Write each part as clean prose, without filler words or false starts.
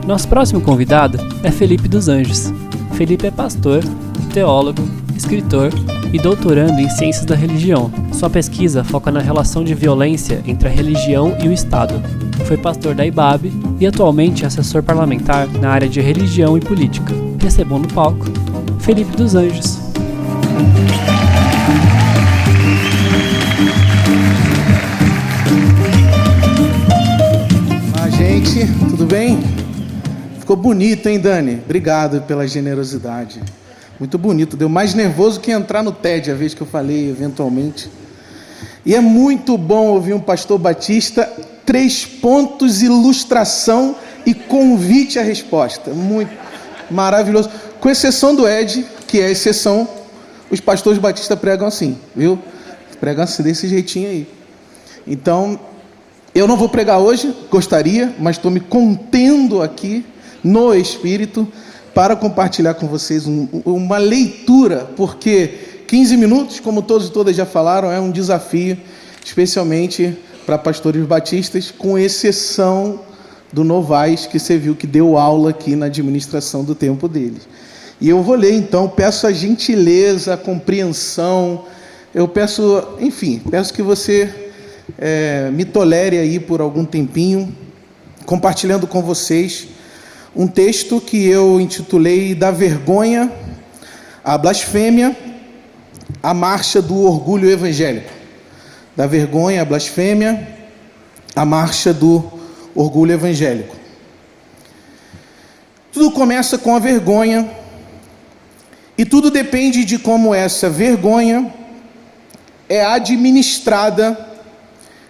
Nosso próximo convidado é Felipe dos Anjos. Felipe é pastor, teólogo, escritor e doutorando em Ciências da Religião. Sua pesquisa foca na relação de violência entre a religião e o Estado. Foi pastor da IBAB e atualmente é assessor parlamentar na área de religião e política. Recebam no palco Felipe dos Anjos. Olá, gente, tudo bem? Ficou bonito, hein, Dani? Obrigado pela generosidade. Muito bonito, deu mais nervoso que entrar no TED, a vez que eu falei, eventualmente. E é muito bom ouvir um pastor batista, 3 pontos, ilustração e convite à resposta. Muito maravilhoso. Com exceção do Ed, que é a exceção, os pastores batistas pregam assim, viu? Pregam assim, desse jeitinho aí. Então, eu não vou pregar hoje, gostaria, mas estou me contendo aqui no Espírito para compartilhar com vocês uma leitura, porque 15 minutos, como todos e todas já falaram, é um desafio, especialmente para pastores batistas, com exceção do Novaes, que você viu que deu aula aqui na administração do tempo dele. E eu vou ler, então, peço a gentileza, a compreensão, eu peço, enfim, peço que você me tolere aí por algum tempinho, compartilhando com vocês um texto que eu intitulei Da Vergonha à Blasfêmia, a Marcha do Orgulho Evangélico. Da vergonha à blasfêmia, a marcha do orgulho evangélico. Tudo começa com a vergonha, e tudo depende de como essa vergonha é administrada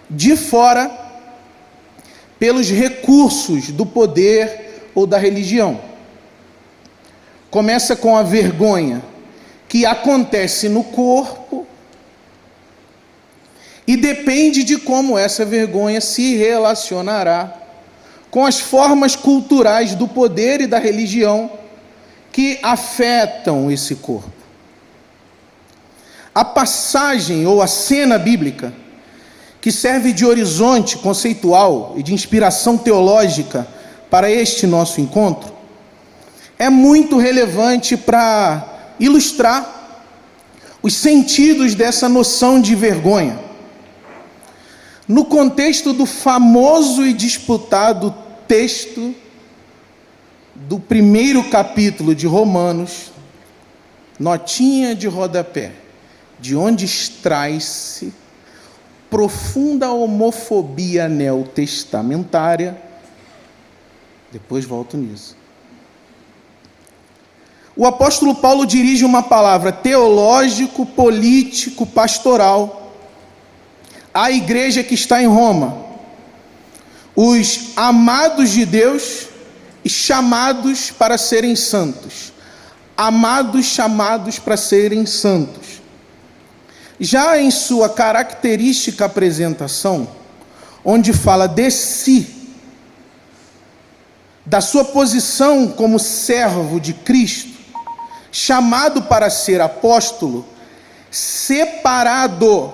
de fora pelos recursos do poder ou da religião. Começa com a vergonha que acontece no corpo e depende de como essa vergonha se relacionará com as formas culturais do poder e da religião que afetam esse corpo. A passagem ou a cena bíblica que serve de horizonte conceitual e de inspiração teológica para este nosso encontro, é muito relevante para ilustrar os sentidos dessa noção de vergonha. No contexto do famoso e disputado texto do primeiro capítulo de Romanos, notinha de rodapé, de onde extrai-se profunda homofobia neotestamentária. Depois volto nisso. O apóstolo Paulo dirige uma palavra teológico, político, pastoral à igreja que está em Roma, os amados de Deus e chamados para serem santos. Amados, chamados para serem santos. Já em sua característica apresentação, onde fala de si, da sua posição como servo de Cristo, chamado para ser apóstolo, separado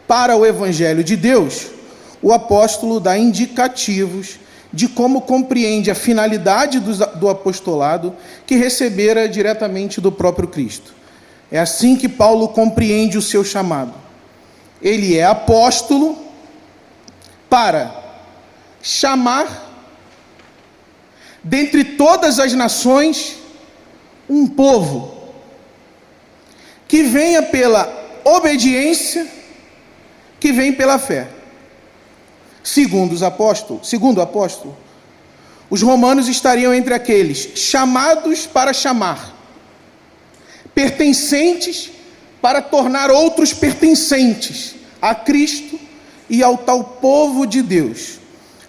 para o Evangelho de Deus, o apóstolo dá indicativos de como compreende a finalidade do apostolado que recebera diretamente do próprio Cristo. É assim que Paulo compreende o seu chamado. Ele é apóstolo para chamar dentre todas as nações um povo que venha pela obediência, que vem pela fé. Segundo o apóstolo, os romanos estariam entre aqueles chamados para chamar, pertencentes para tornar outros pertencentes a Cristo e ao tal povo de Deus.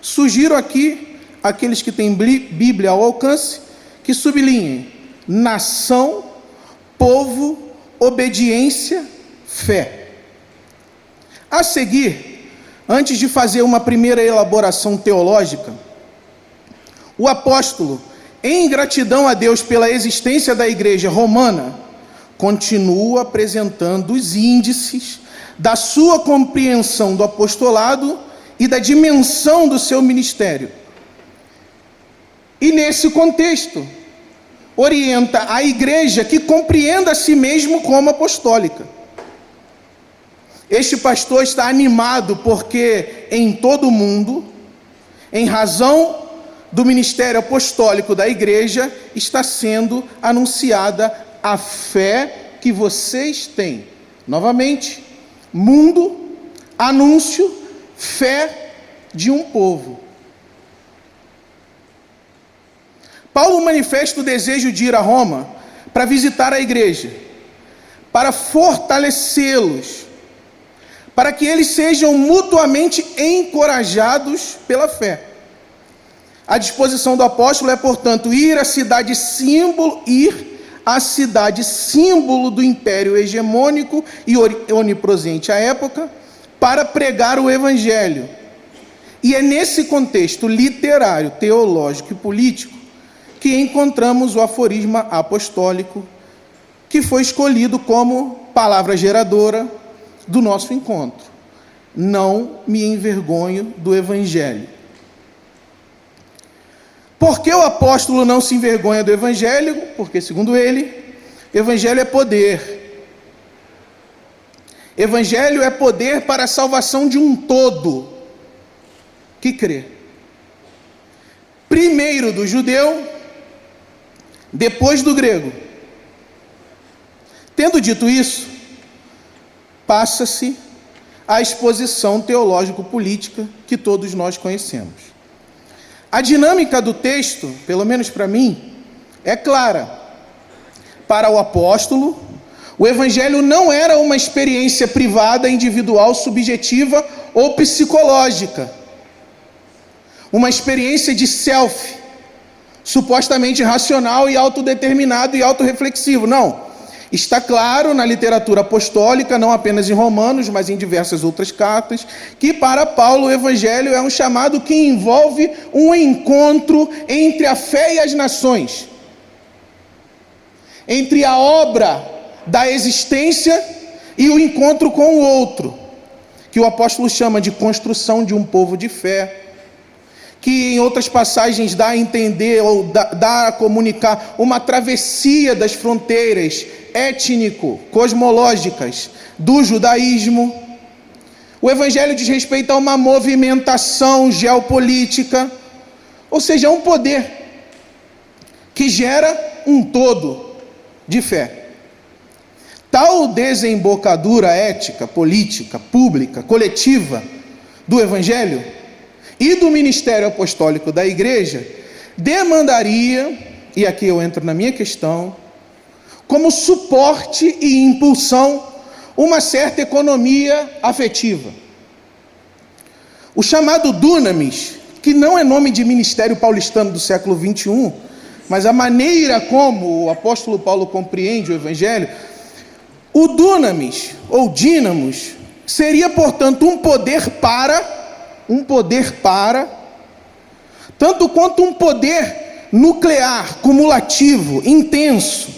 Sugiro aqui, aqueles que têm Bíblia ao alcance, que sublinhem: nação, povo, obediência, fé. A seguir, antes de fazer uma primeira elaboração teológica, o apóstolo, em gratidão a Deus pela existência da igreja romana, continua apresentando os índices da sua compreensão do apostolado e da dimensão do seu ministério. E nesse contexto, orienta a igreja que compreenda a si mesmo como apostólica. Este pastor está animado porque em todo o mundo, em razão do ministério apostólico da igreja, está sendo anunciada a fé que vocês têm. Novamente, mundo, anúncio, fé de um povo. Paulo manifesta o desejo de ir a Roma para visitar a igreja, para fortalecê-los, para que eles sejam mutuamente encorajados pela fé. A disposição do apóstolo é, portanto, ir à cidade símbolo do império hegemônico e onipresente à época, para pregar o evangelho. E é nesse contexto literário, teológico e político que encontramos o aforisma apostólico, que foi escolhido como palavra geradora do nosso encontro. Não me envergonho do evangelho. Por que o apóstolo não se envergonha do evangelho? Porque, segundo ele, evangelho é poder. Evangelho é poder para a salvação de um todo que crê. Primeiro do judeu, depois do grego. Tendo dito isso, passa-se a exposição teológico-política que todos nós conhecemos. A dinâmica do texto, pelo menos para mim, é clara. Para o apóstolo, o evangelho não era uma experiência privada, individual, subjetiva ou psicológica. Uma experiência de self, supostamente racional e autodeterminado e autorreflexivo. Não. Está claro na literatura apostólica, não apenas em Romanos, mas em diversas outras cartas, que para Paulo o evangelho é um chamado que envolve um encontro entre a fé e as nações, entre a obra da existência e o encontro com o outro, que o apóstolo chama de construção de um povo de fé, que em outras passagens dá a entender ou dá a comunicar uma travessia das fronteiras étnico-cosmológicas do judaísmo. O evangelho diz respeito a uma movimentação geopolítica, ou seja, um poder que gera um todo de fé. Tal desembocadura ética, política, pública, coletiva do evangelho e do ministério apostólico da igreja demandaria, e aqui eu entro na minha questão, como suporte e impulsão uma certa economia afetiva. O chamado dunamis, que não é nome de ministério paulistano do século 21, mas a maneira como o apóstolo Paulo compreende o evangelho, o dunamis, ou dínamos, seria, portanto, um poder para, tanto quanto um poder nuclear, cumulativo, intenso,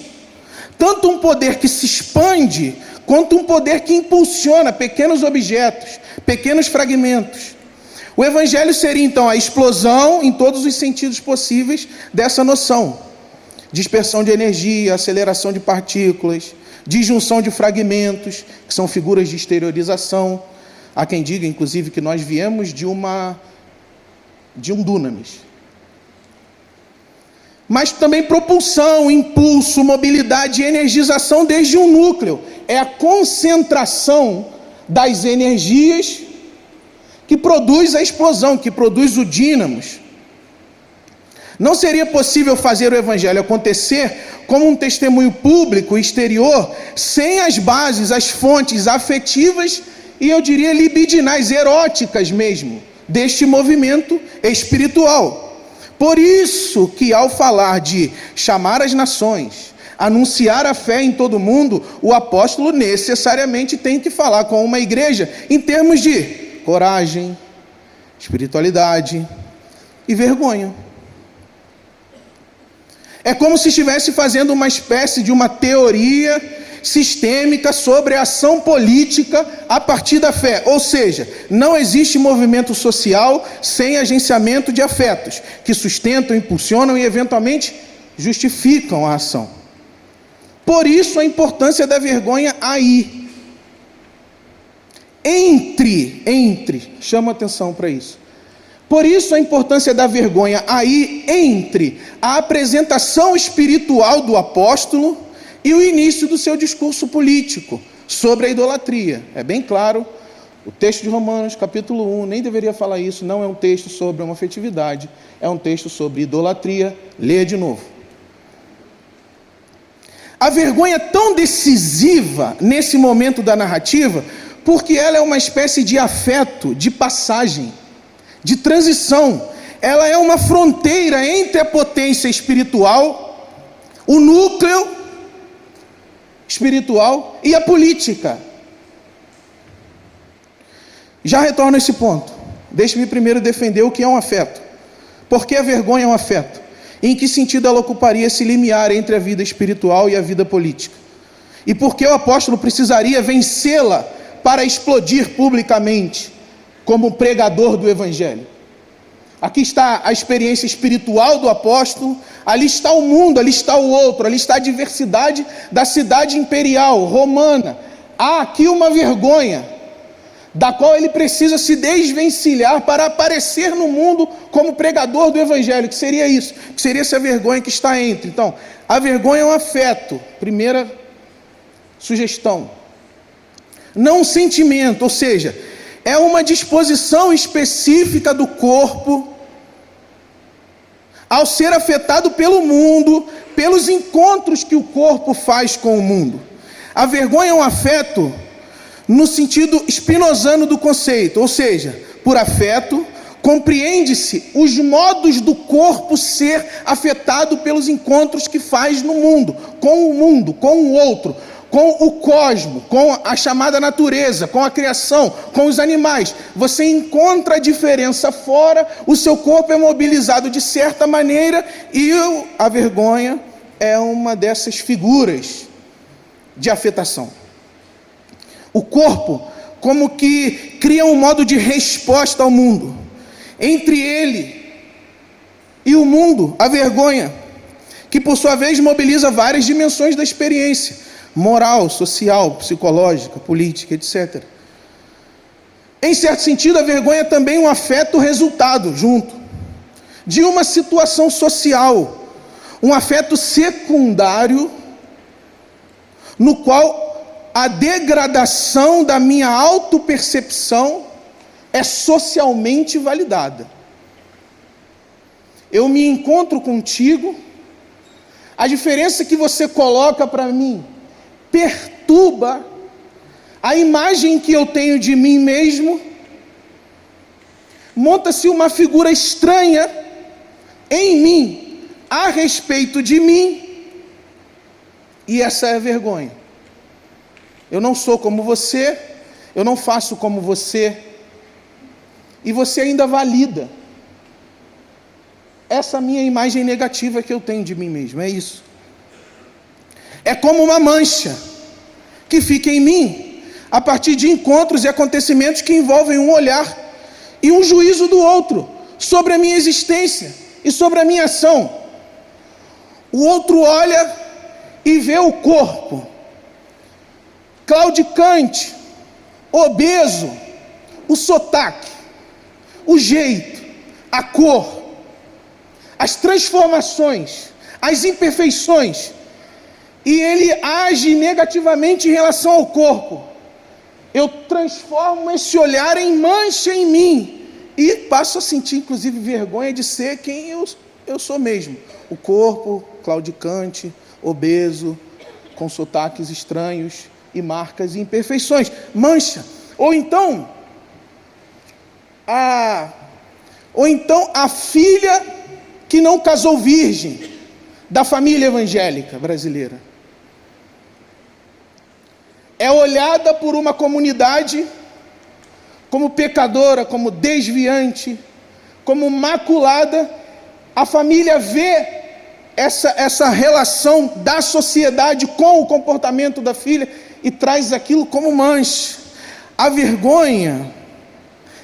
tanto um poder que se expande, quanto um poder que impulsiona pequenos objetos, pequenos fragmentos. O evangelho seria, então, a explosão, em todos os sentidos possíveis, dessa noção. Dispersão de energia, aceleração de partículas, disjunção de fragmentos, que são figuras de exteriorização. Há quem diga, inclusive, que nós viemos de um dunamis. Mas também propulsão, impulso, mobilidade e energização desde um núcleo. É a concentração das energias que produz a explosão, que produz o dínamos. Não seria possível fazer o evangelho acontecer como um testemunho público exterior, sem as bases, as fontes afetivas e, eu diria, libidinais, eróticas mesmo, deste movimento espiritual. Por isso que, ao falar de chamar as nações, anunciar a fé em todo mundo, o apóstolo necessariamente tem que falar com uma igreja em termos de coragem, espiritualidade e vergonha. É como se estivesse fazendo uma espécie de uma teoria sistêmica sobre a ação política a partir da fé. Ou seja, não existe movimento social sem agenciamento de afetos, que sustentam, impulsionam e eventualmente justificam a ação. Por isso a importância da vergonha aí. Chama atenção para isso. Por isso a importância da vergonha aí entre a apresentação espiritual do apóstolo e o início do seu discurso político sobre a idolatria. É bem claro, o texto de Romanos, capítulo 1, nem deveria falar isso, não é um texto sobre homofetividade, é um texto sobre idolatria. Leia de novo. A vergonha é tão decisiva nesse momento da narrativa, porque ela é uma espécie de afeto, de passagem, de transição. Ela é uma fronteira entre a potência espiritual, o núcleo espiritual e a política. Já retorno a esse ponto. Deixe-me primeiro defender o que é um afeto. Por que a vergonha é um afeto? Em que sentido ela ocuparia esse limiar entre a vida espiritual e a vida política? E por que o apóstolo precisaria vencê-la para explodir publicamente como pregador do evangelho? Aqui está a experiência espiritual do apóstolo, ali está o mundo, ali está o outro, ali está a diversidade da cidade imperial romana. Há aqui uma vergonha da qual ele precisa se desvencilhar para aparecer no mundo como pregador do evangelho. Que seria isso? Que seria essa vergonha que está entre. Então, a vergonha é um afeto, primeira sugestão. Não um sentimento, ou seja, é uma disposição específica do corpo ao ser afetado pelo mundo, pelos encontros que o corpo faz com o mundo. A vergonha é um afeto no sentido spinozano do conceito, ou seja, por afeto, compreende-se os modos do corpo ser afetado pelos encontros que faz no mundo, com o outro, com o cosmo, com a chamada natureza, com a criação, com os animais. Você encontra a diferença fora, o seu corpo é mobilizado de certa maneira e a vergonha é uma dessas figuras de afetação. O corpo como que cria um modo de resposta ao mundo. Entre ele e o mundo, a vergonha, que por sua vez mobiliza várias dimensões da experiência: moral, social, psicológica, política, etc. Em certo sentido, a vergonha é também um afeto resultado, junto, de uma situação social, um afeto secundário, no qual a degradação da minha autopercepção é socialmente validada. Eu me encontro contigo, a diferença que você coloca para mim perturba a imagem que eu tenho de mim mesmo, monta-se uma figura estranha em mim, a respeito de mim, e essa é a vergonha. Eu não sou como você, eu não faço como você, e você ainda valida essa minha imagem negativa que eu tenho de mim mesmo, é isso. É como uma mancha que fica em mim a partir de encontros e acontecimentos que envolvem um olhar e um juízo do outro sobre a minha existência e sobre a minha ação. O outro olha e vê o corpo claudicante, obeso, o sotaque, o jeito, a cor, as transformações, as imperfeições, e ele age negativamente em relação ao corpo. Eu transformo esse olhar em mancha em mim e passo a sentir, inclusive, vergonha de ser quem eu sou mesmo. O corpo claudicante, obeso, com sotaques estranhos e marcas e imperfeições. Mancha. Ou então a filha que não casou virgem da família evangélica brasileira é olhada por uma comunidade como pecadora, como desviante, como maculada. A família vê essa relação da sociedade com o comportamento da filha e traz aquilo como mancha. A vergonha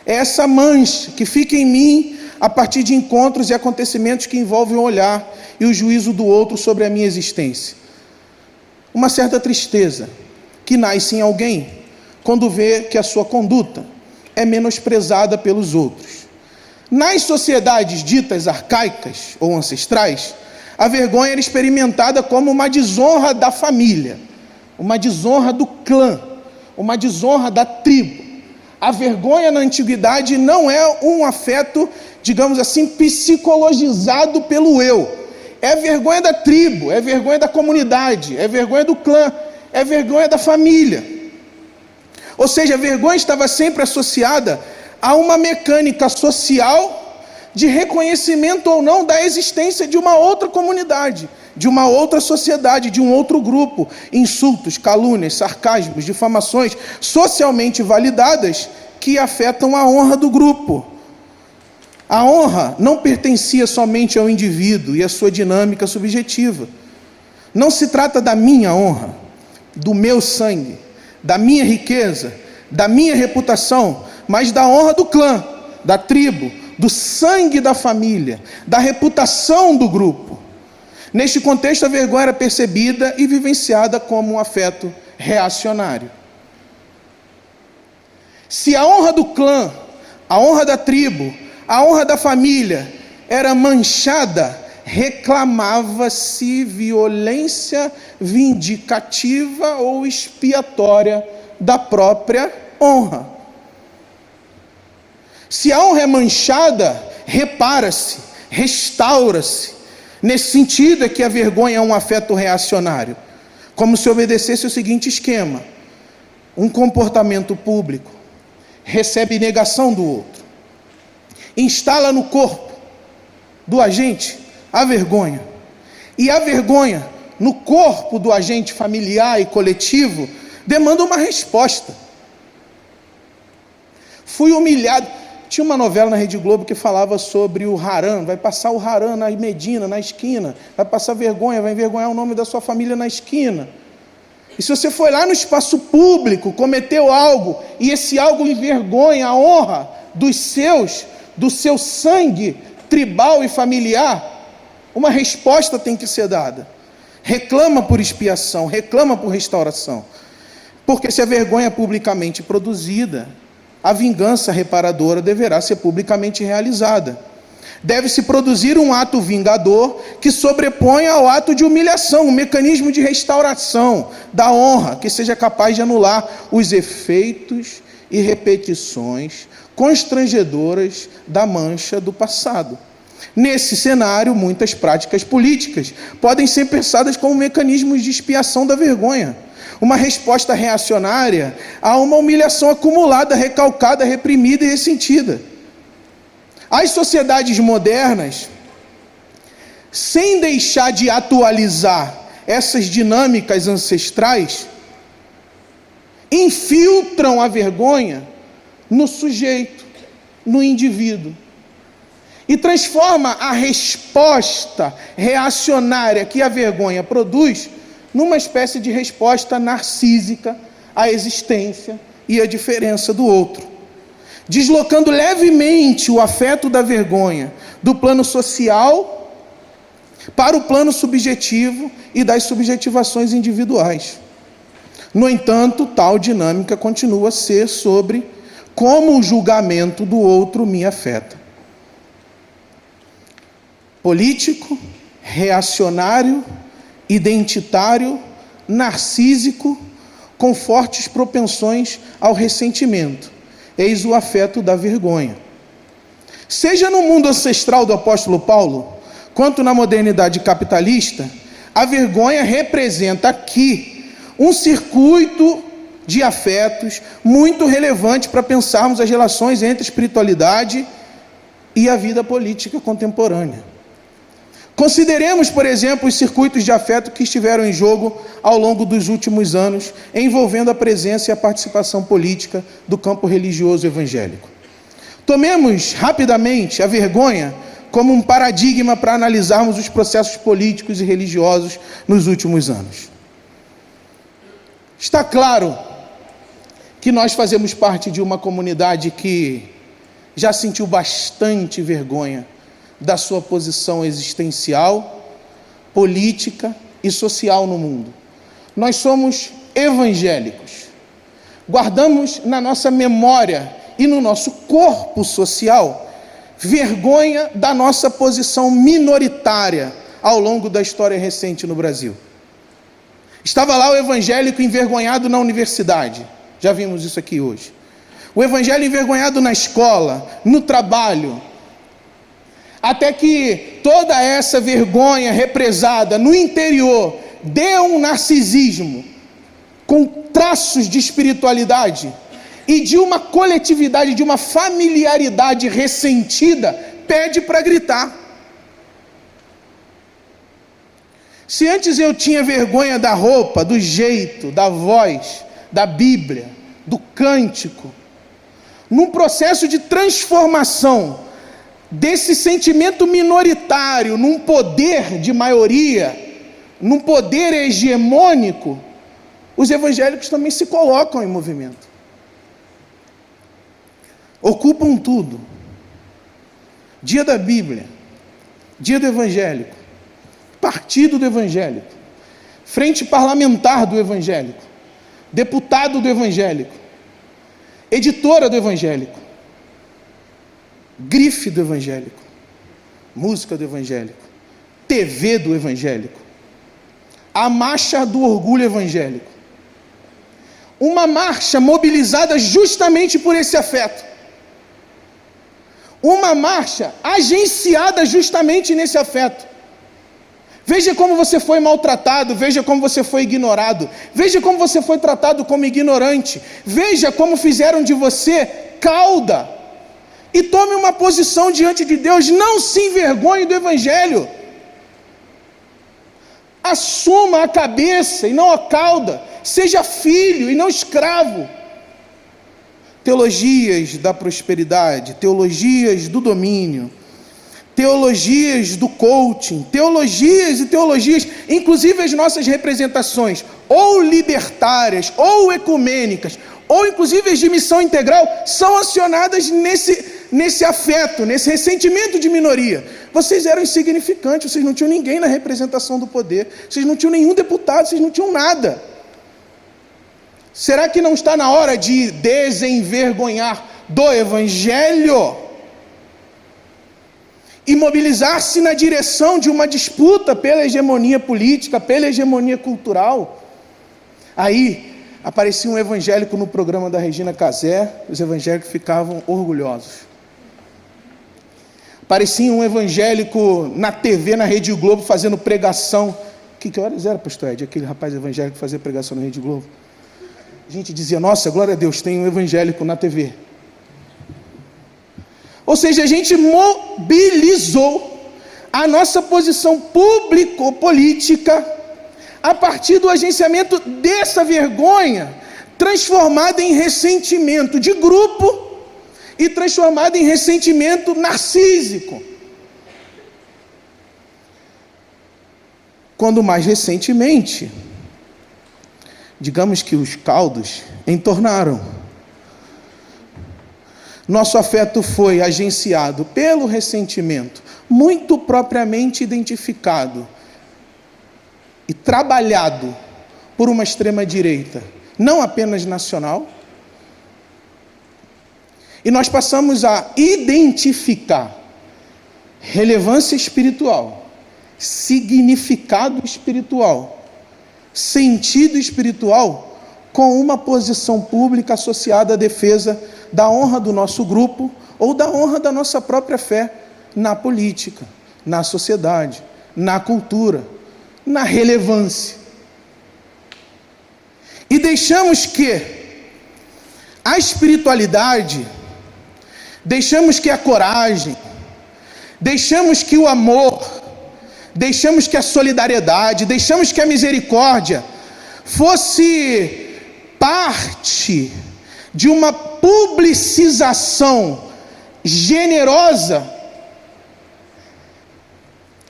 é essa mancha que fica em mim a partir de encontros e acontecimentos que envolvem o olhar e o juízo do outro sobre a minha existência. Uma certa tristeza que nasce em alguém quando vê que a sua conduta é menosprezada pelos outros. Nas sociedades ditas arcaicas ou ancestrais, a vergonha era experimentada como uma desonra da família, uma desonra do clã, uma desonra da tribo. A vergonha na antiguidade não é um afeto, digamos assim, psicologizado pelo eu. É vergonha da tribo, é vergonha da comunidade, é vergonha do clã, é vergonha da família. Ou seja, a vergonha estava sempre associada a uma mecânica social de reconhecimento ou não da existência de uma outra comunidade, de uma outra sociedade, de um outro grupo. Insultos, calúnias, sarcasmos, difamações socialmente validadas que afetam a honra do grupo. A honra não pertencia somente ao indivíduo e à sua dinâmica subjetiva. Não se trata da minha honra, do meu sangue, da minha riqueza, da minha reputação, mas da honra do clã, da tribo, do sangue da família, da reputação do grupo. Neste contexto, a vergonha era percebida e vivenciada como um afeto reacionário. Se a honra do clã, a honra da tribo, a honra da família era manchada, reclamava-se violência vindicativa ou expiatória da própria honra. Se a honra é manchada, repara-se, restaura-se. Nesse sentido é que a vergonha é um afeto reacionário, como se obedecesse o seguinte esquema: um comportamento público recebe negação do outro, instala no corpo do agente a vergonha, e a vergonha no corpo do agente familiar e coletivo demanda uma resposta. Fui humilhado. Tinha uma novela na Rede Globo que falava sobre o Haram. Vai passar o Haram na Medina, na esquina. Vai passar vergonha, vai envergonhar o nome da sua família na esquina. E se você foi lá no espaço público, cometeu algo, e esse algo envergonha a honra dos seus, do seu sangue tribal e familiar, uma resposta tem que ser dada. Reclama por expiação, reclama por restauração. Porque se a vergonha é publicamente produzida, a vingança reparadora deverá ser publicamente realizada. Deve-se produzir um ato vingador que sobreponha ao ato de humilhação, um mecanismo de restauração da honra, que seja capaz de anular os efeitos e repetições constrangedoras da mancha do passado. Nesse cenário, muitas práticas políticas podem ser pensadas como mecanismos de expiação da vergonha, uma resposta reacionária a uma humilhação acumulada, recalcada, reprimida e ressentida. As sociedades modernas, sem deixar de atualizar essas dinâmicas ancestrais, infiltram a vergonha no sujeito, no indivíduo, e transforma a resposta reacionária que a vergonha produz numa espécie de resposta narcísica à existência e à diferença do outro, deslocando levemente o afeto da vergonha do plano social para o plano subjetivo e das subjetivações individuais. No entanto, tal dinâmica continua a ser sobre como o julgamento do outro me afeta. Político, reacionário, identitário, narcísico, com fortes propensões ao ressentimento. Eis o afeto da vergonha. Seja no mundo ancestral do apóstolo Paulo, quanto na modernidade capitalista, a vergonha representa aqui um circuito de afetos muito relevante para pensarmos as relações entre a espiritualidade e a vida política contemporânea. Consideremos, por exemplo, os circuitos de afeto que estiveram em jogo ao longo dos últimos anos, envolvendo a presença e a participação política do campo religioso evangélico. Tomemos rapidamente a vergonha como um paradigma para analisarmos os processos políticos e religiosos nos últimos anos. Está claro que nós fazemos parte de uma comunidade que já sentiu bastante vergonha da sua posição existencial, política e social no mundo. Nós somos evangélicos. Guardamos na nossa memória e no nosso corpo social vergonha da nossa posição minoritária ao longo da história recente no Brasil. Estava lá o evangélico envergonhado na universidade. Já vimos isso aqui hoje. O evangelho envergonhado na escola, no trabalho. Até que toda essa vergonha represada no interior deu um narcisismo com traços de espiritualidade e de uma coletividade, de uma familiaridade ressentida, pede para gritar. Se antes eu tinha vergonha da roupa, do jeito, da voz, da Bíblia, do cântico, num processo de transformação desse sentimento minoritário num poder de maioria, num poder hegemônico, os evangélicos também se colocam em movimento. Ocupam tudo. Dia da Bíblia, dia do evangélico, partido do evangélico, frente parlamentar do evangélico, deputado do evangélico, editora do evangélico, grife do evangélico, música do evangélico, TV do evangélico, a marcha do orgulho evangélico. Uma marcha mobilizada justamente por esse afeto. Uma marcha agenciada justamente nesse afeto. Veja como você foi maltratado, veja como você foi ignorado, veja como você foi tratado como ignorante, veja como fizeram de você cauda. E tome uma posição diante de Deus, não se envergonhe do evangelho. Assuma a cabeça e não a cauda, seja filho e não escravo. Teologias da prosperidade, teologias do domínio, teologias do coaching, teologias e teologias, inclusive as nossas representações, ou libertárias, ou ecumênicas, ou inclusive as de missão integral, são acionadas nesse afeto, nesse ressentimento de minoria. Vocês eram insignificantes, vocês não tinham ninguém na representação do poder, vocês não tinham nenhum deputado, vocês não tinham nada. Será que não está na hora de desenvergonhar do evangelho e mobilizar-se na direção de uma disputa pela hegemonia política, pela hegemonia cultural? Aí aparecia um evangélico no programa da Regina Casé, os evangélicos ficavam orgulhosos. Aparecia um evangélico na TV, na Rede Globo, fazendo pregação. Que horas era, pastor Ed, aquele rapaz evangélico que fazia pregação na Rede Globo? A gente dizia, nossa, glória a Deus, tem um evangélico na TV. Ou seja, a gente mobilizou a nossa posição público-política a partir do agenciamento dessa vergonha, transformada em ressentimento de grupo e transformada em ressentimento narcísico. Quando mais recentemente, digamos que os caldos entornaram. Nosso afeto foi agenciado pelo ressentimento, muito propriamente identificado e trabalhado por uma extrema-direita, não apenas nacional, e nós passamos a identificar relevância espiritual, significado espiritual, sentido espiritual, com uma posição pública associada à defesa da honra do nosso grupo ou da honra da nossa própria fé na política, na sociedade, na cultura, na relevância. E deixamos que a espiritualidade, deixamos que a coragem, deixamos que o amor, deixamos que a solidariedade, deixamos que a misericórdia fosse parte de uma publicização generosa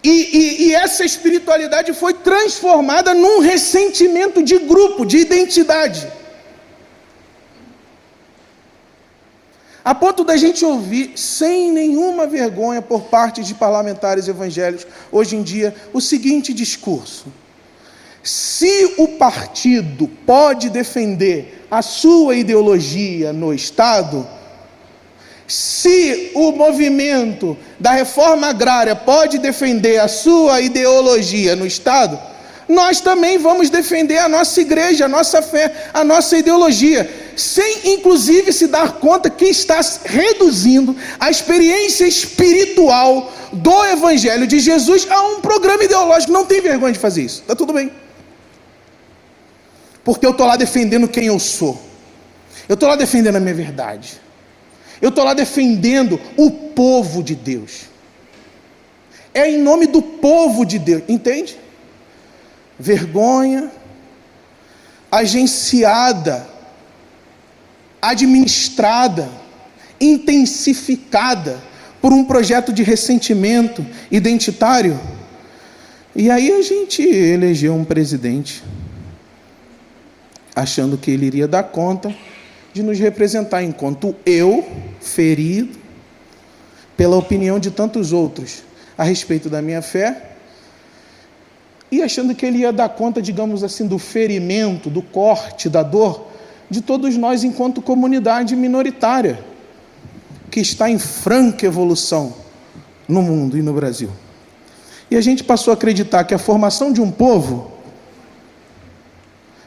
E essa espiritualidade foi transformada num ressentimento de grupo, de identidade. A ponto da gente ouvir, sem nenhuma vergonha por parte de parlamentares evangélicos, hoje em dia, o seguinte discurso: se o partido pode defender a sua ideologia no Estado, se o movimento da reforma agrária pode defender a sua ideologia no Estado, nós também vamos defender a nossa igreja, a nossa fé, a nossa ideologia, sem inclusive se dar conta que está reduzindo a experiência espiritual do Evangelho de Jesus a um programa ideológico. Não tem vergonha de fazer isso, está tudo bem. Porque eu estou lá defendendo quem eu sou, eu estou lá defendendo a minha verdade, eu estou lá defendendo o povo de Deus. É em nome do povo de Deus, entende? Vergonha agenciada, administrada, intensificada por um projeto de ressentimento identitário. E aí a gente elegeu um presidente, achando que ele iria dar conta de nos representar, enquanto eu, ferido pela opinião de tantos outros a respeito da minha fé, e achando que ele ia dar conta, digamos assim, do ferimento, do corte, da dor de todos nós enquanto comunidade minoritária, que está em franca evolução no mundo e no Brasil. E a gente passou a acreditar que a formação de um povo,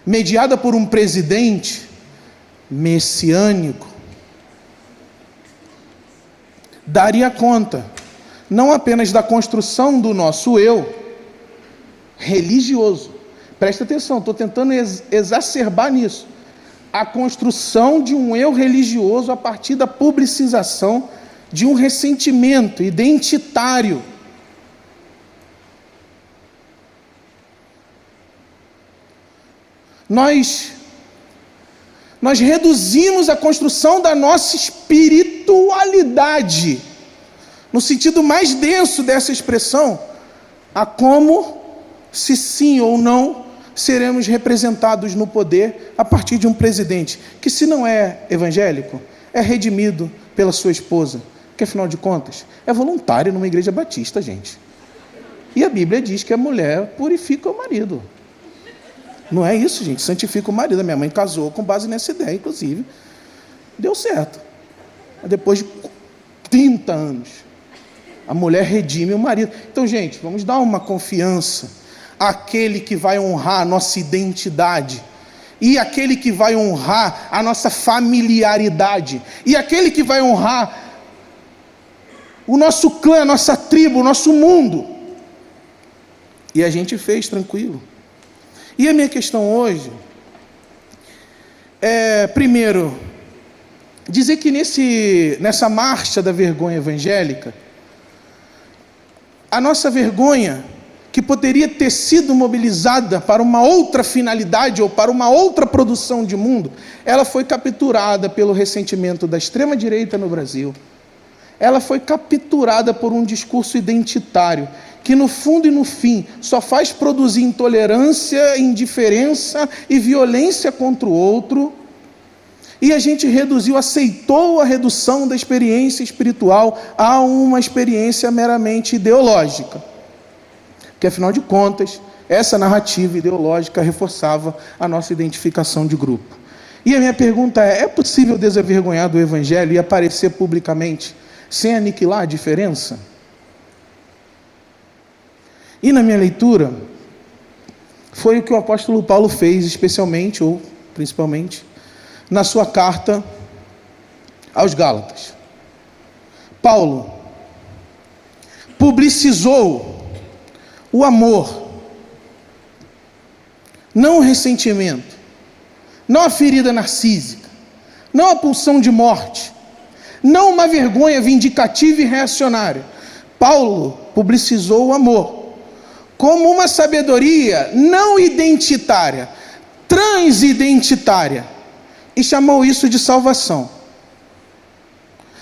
mediada por um presidente messiânico, daria conta não apenas da construção do nosso eu religioso. Presta atenção, estou tentando exacerbar nisso. A construção de um eu religioso a partir da publicização de um ressentimento identitário. Nós reduzimos a construção da nossa espiritualidade, no sentido mais denso dessa expressão, a como, se sim ou não, seremos representados no poder a partir de um presidente, que, se não é evangélico, é redimido pela sua esposa, que, afinal de contas, é voluntário numa igreja batista, gente. E a Bíblia diz que a mulher purifica o marido. Não é isso, gente, santifica o marido. A minha mãe casou com base nessa ideia, inclusive. Deu certo. Depois de 30 anos, a mulher redime o marido. Então, gente, vamos dar uma confiança àquele que vai honrar a nossa identidade, e aquele que vai honrar a nossa familiaridade, e aquele que vai honrar o nosso clã, a nossa tribo, o nosso mundo. E a gente fez tranquilo. E a minha questão hoje é, primeiro, dizer que nessa marcha da vergonha evangélica, a nossa vergonha, que poderia ter sido mobilizada para uma outra finalidade ou para uma outra produção de mundo, ela foi capturada pelo ressentimento da extrema-direita no Brasil. Ela foi capturada por um discurso identitário, que no fundo e no fim só faz produzir intolerância, indiferença e violência contra o outro. E a gente aceitou a redução da experiência espiritual a uma experiência meramente ideológica. Porque, afinal de contas, essa narrativa ideológica reforçava a nossa identificação de grupo. E a minha pergunta é possível desavergonhar do Evangelho e aparecer publicamente sem aniquilar a diferença? E na minha leitura, foi o que o apóstolo Paulo fez, especialmente, ou principalmente, na sua carta aos Gálatas. Paulo publicizou o amor, não o ressentimento, não a ferida narcísica, não a pulsão de morte, não uma vergonha vindicativa e reacionária. Paulo publicizou o amor como uma sabedoria não identitária, transidentitária, e chamou isso de salvação.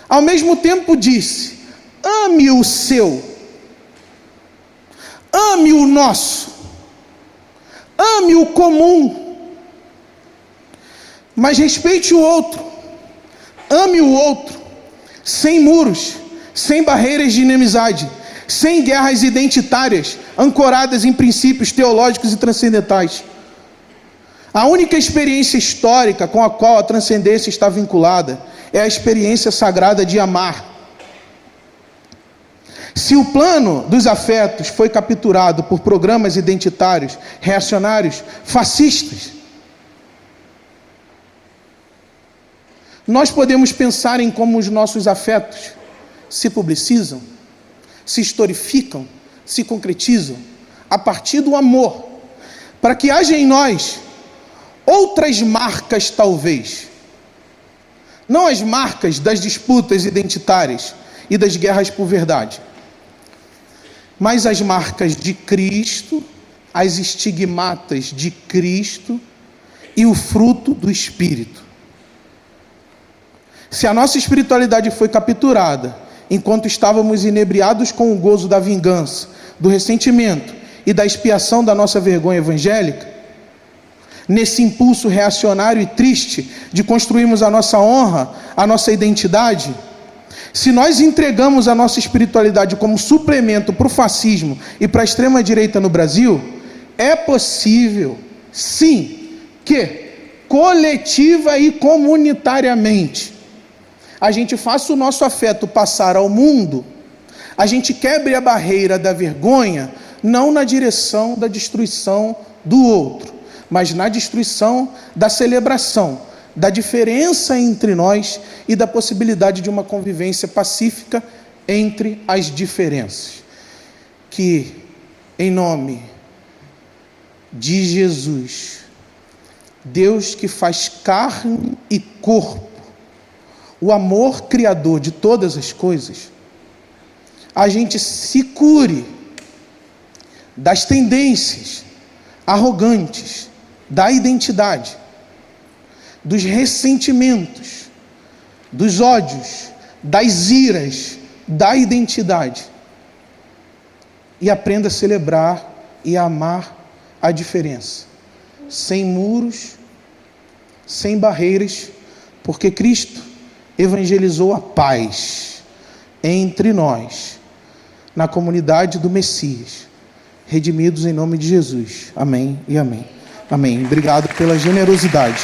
Ao mesmo tempo disse: ame o seu. Ame o nosso, ame o comum, mas respeite o outro, ame o outro, sem muros, sem barreiras de inimizade, sem guerras identitárias, ancoradas em princípios teológicos e transcendentais. A única experiência histórica com a qual a transcendência está vinculada é a experiência sagrada de amar. Se o plano dos afetos foi capturado por programas identitários, reacionários, fascistas, nós podemos pensar em como os nossos afetos se publicizam, se historificam, se concretizam a partir do amor, para que haja em nós outras marcas, talvez, não as marcas das disputas identitárias e das guerras por verdade, mas as marcas de Cristo, as estigmatas de Cristo e o fruto do Espírito. Se a nossa espiritualidade foi capturada enquanto estávamos inebriados com o gozo da vingança, do ressentimento e da expiação da nossa vergonha evangélica, nesse impulso reacionário e triste de construirmos a nossa honra, a nossa identidade, se nós entregamos a nossa espiritualidade como suplemento para o fascismo e para a extrema-direita no Brasil, é possível, sim, que coletiva e comunitariamente a gente faça o nosso afeto passar ao mundo, a gente quebre a barreira da vergonha, não na direção da destruição do outro, mas na destruição da celebração, da diferença entre nós e da possibilidade de uma convivência pacífica entre as diferenças. Que, em nome de Jesus, Deus que faz carne e corpo, o amor criador de todas as coisas, a gente se cure das tendências arrogantes da identidade, dos ressentimentos, dos ódios, das iras da identidade, e aprenda a celebrar e a amar a diferença, sem muros, sem barreiras, porque Cristo evangelizou a paz entre nós, na comunidade do Messias, redimidos em nome de Jesus. Amém e amém. Amém. Obrigado pela generosidade.